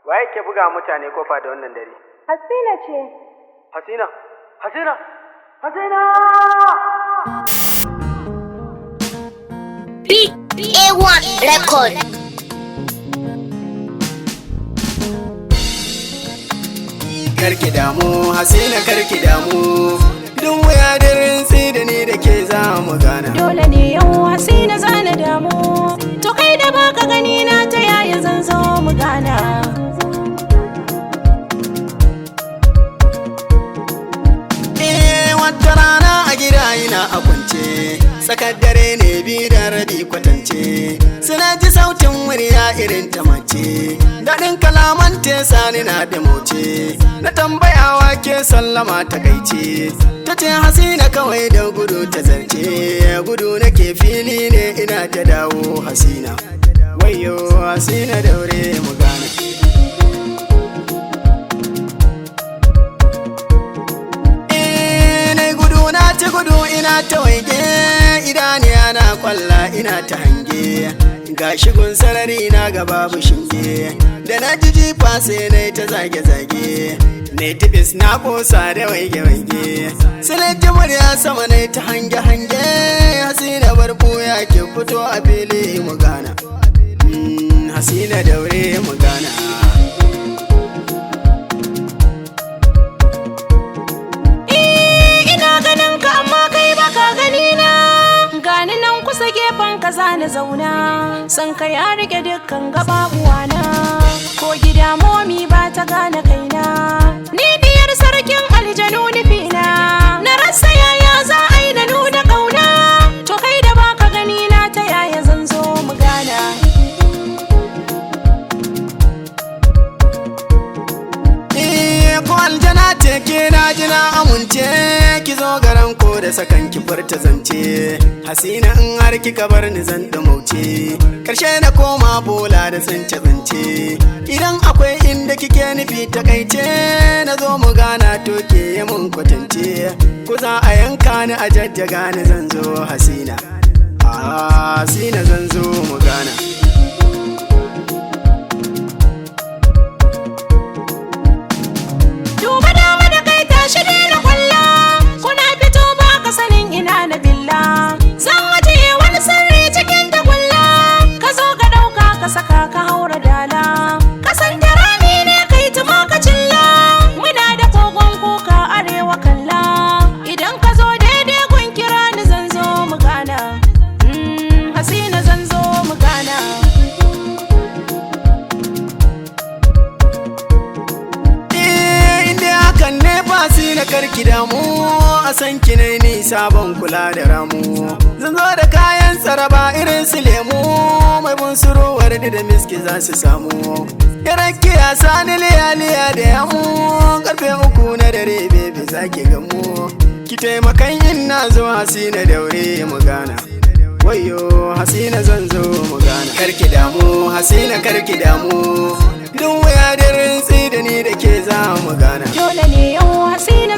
Waye ke buga mutane kofa da wannan dare? Hasina ce. Hasina! Hasina! Hasina! A1 record. Karki damu, Hasina karki damu. Duk wuya da rintsi da ni da ke za mu gana. Dole ne yau Hasina zana damu. To kai da baka gani na ta yaya zan zo mu gana. Wata rana a gida ina a kwance, tsakar dare ne bi da rabi kwatance. Suna ji sautin murya irin ta mace, daɗin kalaman tesa ni na da moce. Na tambayawa ke sallama ta gaice, ta ce Hasina kawai da gudu ta zarce. Gudu nake fili ne ina ta dawo Hasina, wayo Hasina daure mu gane. Ci gudu ina ta waige, idaniya na kwalla ina ta hange. Ga shigun sarari na ga babu shinge, da na ji jifa sai na ta zage-zage. Ne tibis na kosa da waige-waige, sai ji murya sama na ta hange-hange. Hasina barbu ya ke fito a fili mu gana, Hasina daure mu gana. Kusa gefen ka zana zauna, san ka ya rike dukkan gababuwana. Ko gida momi ba ta gane kaina, ni diyar sarkin aljanu nufina. Na rasa yaya za a yi na nuna ƙauna, to kai da baka gani na ta yaya zan zo mu gana. Ko aljana ce ke na ji na amince, ki zo garan ko da sakan ki furta zance. Hasina in har kika bar ni zan mauce, karshe na koma bola da zance zance. Idan akwai inda kike nufi takaice, na zo mu gana to ke yi mun kwatance. Ko za a yanka ni a jajjaga ni zan zo Hasina, Hasina zan zo mu gana. Tashi na kwalla, kuna fito ba ka sanin ina na billa. Zan waje wani sirri cikin tagulla, ka zo ka ɗauka ka saka ka haura dala. Kasan da rami ne kai tuma ka cilla, muna da kogon kuka arewa kalla. Idan ka zo daidai gun kira ni zan zo mu gana, Hasina zan zo mu gana. Hasina karki damu, a san ki ne ni sabon kula da ramu. Zan zo da kayan tsaraba irin su lemu, mai bunsuruwar da miski za su samu. Yaran kiya sani liya da yamu, karfe 3 na dare bebe za ki gamu. Ki taimakan yin na zo Hasina daure mu gana, wayo Hasina zan zo mu gana. Karki damu, Hasina karki damu, duk wuya da rintsi da ni da ke za mu gana. Dole ne yau Hasina